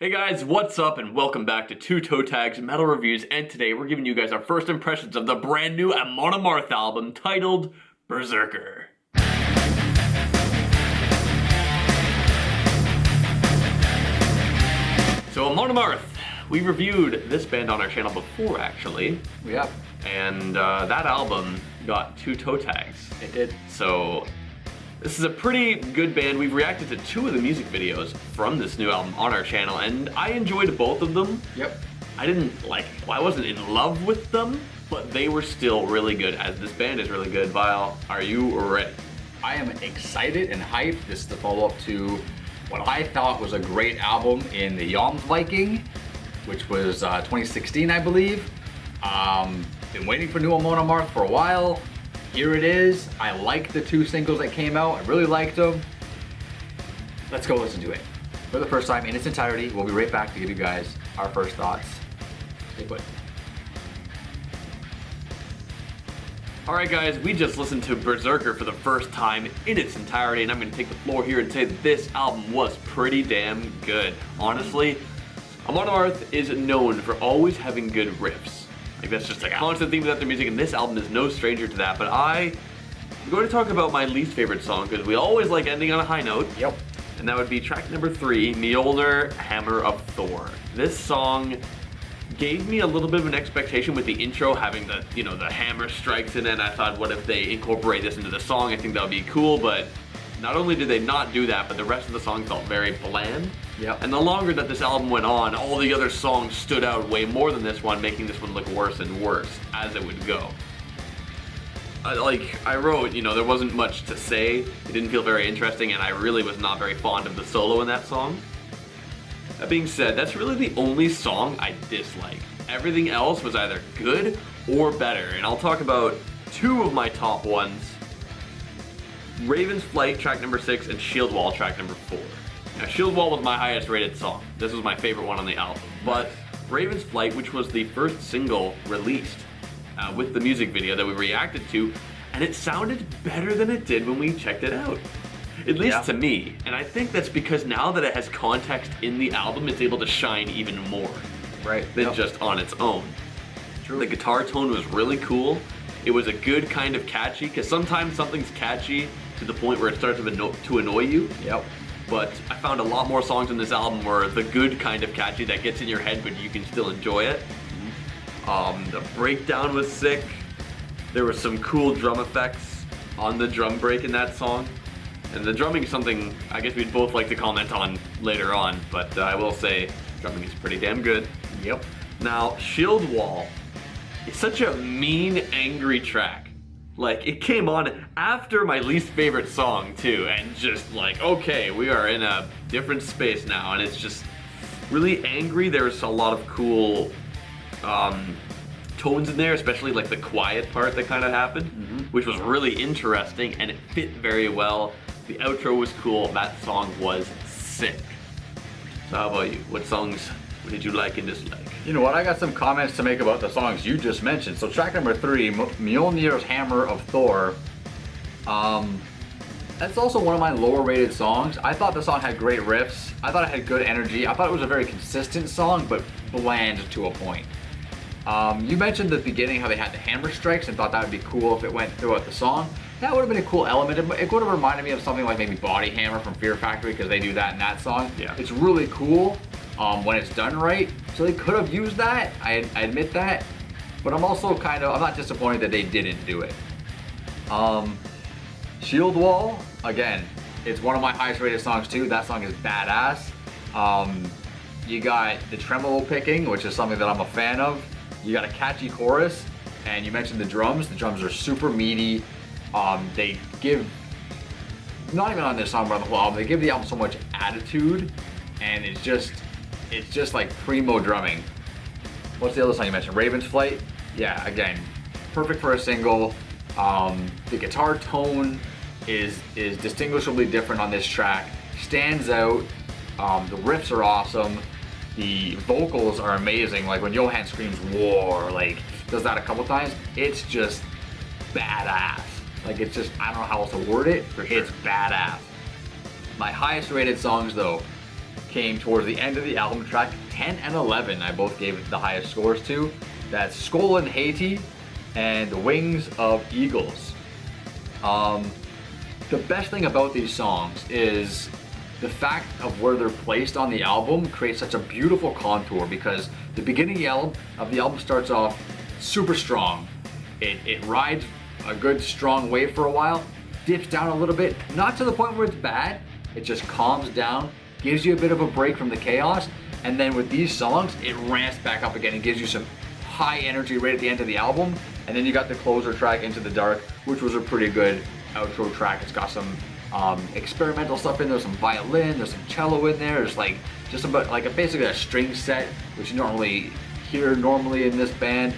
Hey guys, what's up and welcome back to Two Toe Tags Metal Reviews, and today we're giving you guys our first impressions of the brand new Amon Amarth album titled Berserker. So Amon Amarth, we reviewed this band on our channel before actually. Yeah. And that album got 2 toe tags. It did. So this is a pretty good band. We've reacted to 2 of the music videos from this new album on our channel, and I enjoyed both of them. Yep. I wasn't in love with them, but they were still really good, as this band is really good. Vile, are you ready? I am excited and hyped. This is the follow-up to what I thought was a great album in the Viking, which was 2016, I believe. Been waiting for new Amon Amarth for a while. Here it is. I like the 2 singles that came out. I really liked them. Let's go listen to it. For the first time in its entirety, we'll be right back to give you guys our first thoughts. Stay put. Alright guys, we just listened to Berserker for the first time in its entirety, and I'm going to take the floor here and say that this album was pretty damn good. Honestly, Amon Amarth is known for always having good riffs. Like, that's just a constant theme about their music, and this album is no stranger to that. But I'm going to talk about my least favorite song, because we always like ending on a high note. Yep. And that would be track number 3, Mjolnir, Hammer of Thor. This song gave me a little bit of an expectation with the intro having the, the hammer strikes in it, and I thought, what if they incorporate this into the song? I think that would be cool, but not only did they not do that, but the rest of the song felt very bland. Yep. And the longer that this album went on, all the other songs stood out way more than this one, making this one look worse and worse as it would go. I wrote, there wasn't much to say. It didn't feel very interesting, and I really was not very fond of the solo in that song. That being said, that's really the only song I dislike. Everything else was either good or better, and I'll talk about 2 of my top ones. Raven's Flight, track number 6, and Shield Wall, track number 4. Now, Shield Wall was my highest rated song. This was my favorite one on the album. But Raven's Flight, which was the first single released with the music video that we reacted to, and it sounded better than it did when we checked it out. At least to me. And I think that's because now that it has context in the album, it's able to shine even more. Right. Than just on its own. True. The guitar tone was really cool. It was a good kind of catchy, because sometimes something's catchy to the point where it starts to annoy you. Yep. But I found a lot more songs in this album were the good kind of catchy that gets in your head, but you can still enjoy it. The breakdown was sick. There were some cool drum effects on the drum break in that song. And the drumming is something I guess we'd both like to comment on later on, but I will say drumming is pretty damn good. Yep. Now, Shield Wall is such a mean, angry track. Like, it came on after my least favorite song, too, and just like, okay, we are in a different space now, and it's just really angry. There's a lot of cool tones in there, especially like the quiet part that kind of happened, which was really interesting, and it fit very well. The outro was cool. That song was sick. So how about you? What did you like and dislike? You know what, I got some comments to make about the songs you just mentioned. So track number 3, Mjolnir's Hammer of Thor. That's also one of my lower rated songs. I thought the song had great riffs. I thought it had good energy. I thought it was a very consistent song, but bland to a point. You mentioned at the beginning how they had the hammer strikes and thought that would be cool if it went throughout the song. That would have been a cool element. It would have reminded me of something like maybe Body Hammer from Fear Factory, because they do that in that song. Yeah. It's really cool when it's done right. So they could have used that, I admit that. But I'm also I'm not disappointed that they didn't do it. Shield Wall, again, it's one of my highest rated songs too. That song is badass. You got the tremolo picking, which is something that I'm a fan of. You got a catchy chorus, and you mentioned the drums. The drums are super meaty. They give, not even on this song, but on the whole album, they give the album so much attitude, and it's just like primo drumming. What's the other song you mentioned? Raven's Flight? Yeah, again, perfect for a single. The guitar tone is distinguishably different on this track. Stands out. The riffs are awesome. The vocals are amazing. Like when Johan screams "war," like does that a couple times. It's just badass. Like it's just, I don't know how else to word it. For sure. It's badass. My highest rated songs though came towards the end of the album. Track 10 and 11 I both gave the highest scores to. That's Skull and Haiti and The Wings of Eagles. The best thing about these songs is the fact of where they're placed on the album creates such a beautiful contour, because the beginning of the album starts off super strong. It rides a good strong wave for a while, dips down a little bit, not to the point where it's bad, it just calms down, gives you a bit of a break from the chaos, and then with these songs, it ramps back up again and gives you some high energy right at the end of the album. And then you got the closer track, Into the Dark, which was a pretty good outro track. It's got some experimental stuff in there, some violin, there's some cello in there, there's like just about like basically a string set, which you normally hear normally in this band.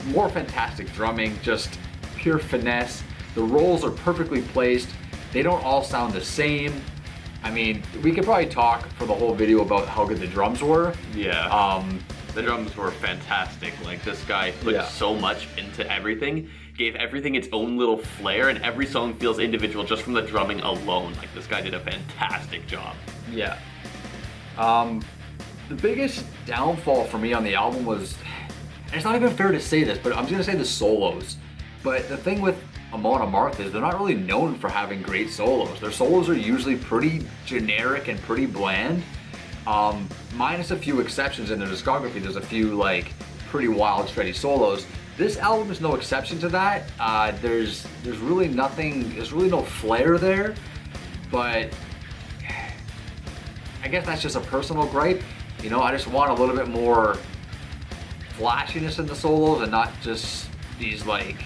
More fantastic drumming, just pure finesse. The rolls are perfectly placed. They don't all sound the same. I mean, we could probably talk for the whole video about how good the drums were. Yeah. The drums were fantastic. Like, this guy put so much into everything, gave everything its own little flair, and every song feels individual just from the drumming alone. Like, this guy did a fantastic job. Yeah. The biggest downfall for me on the album was, and it's not even fair to say this, but I'm just gonna say the solos. But the thing with Amon Amarth is they're not really known for having great solos. Their solos are usually pretty generic and pretty bland. Minus a few exceptions in their discography. There's a few like pretty wild, shreddy solos. This album is no exception to that. There's really nothing. There's really no flair there. But I guess that's just a personal gripe. You know, I just want a little bit more flashiness in the solos and not just these like,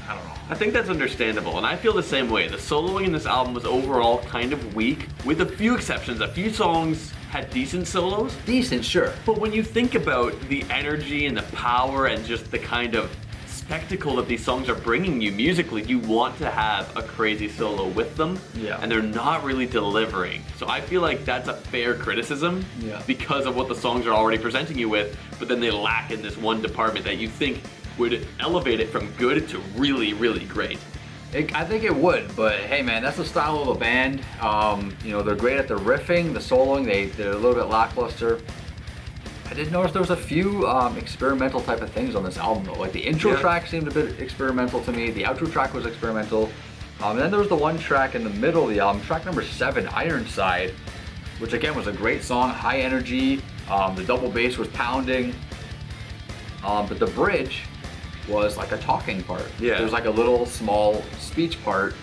I don't know. I think that's understandable, and I feel the same way. The soloing in this album was overall kind of weak, with a few exceptions. A few songs had decent solos. Decent, sure. But when you think about the energy and the power and just the kind of spectacle that these songs are bringing you musically, you want to have a crazy solo with them, and they're not really delivering. So I feel like that's a fair criticism because of what the songs are already presenting you with, but then they lack in this one department that you think would elevate it from good to really, really great. I think it would, but hey man, that's the style of the band. You know, they're great at the riffing, the soloing, they're a little bit lackluster. I did notice there was a few experimental type of things on this album though. Like the intro track seemed a bit experimental to me, the outro track was experimental. And then there was the one track in the middle of the album, track number 7, Ironside, which again was a great song, high energy, the double bass was pounding, but the bridge was like a talking part. Yeah. There's like a little small speech part,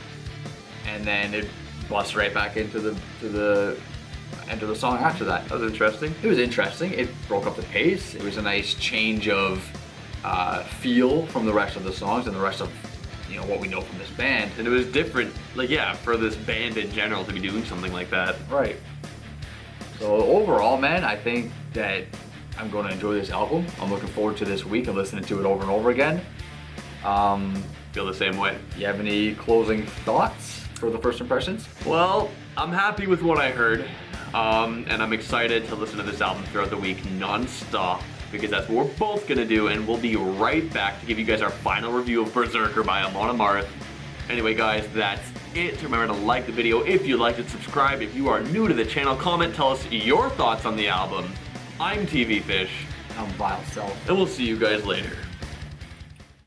and then it busts right back into the end of the song after that. That was interesting. It was interesting. It broke up the pace. It was a nice change of feel from the rest of the songs and the rest of, you know, what we know from this band. And it was different, like, yeah, for this band in general to be doing something like that. Right. So overall, man, I think that I'm going to enjoy this album. I'm looking forward to this week and listening to it over and over again. Feel the same way. You have any closing thoughts for the first impressions? Well, I'm happy with what I heard, and I'm excited to listen to this album throughout the week non-stop, because that's what we're both gonna do, and we'll be right back to give you guys our final review of Berserker by Amon Amarth. Anyway guys, that's it. Remember to like the video if you liked it, subscribe if you are new to the channel, comment, tell us your thoughts on the album. I'm TV Fish. I'm Vile Self. And we'll see you guys later.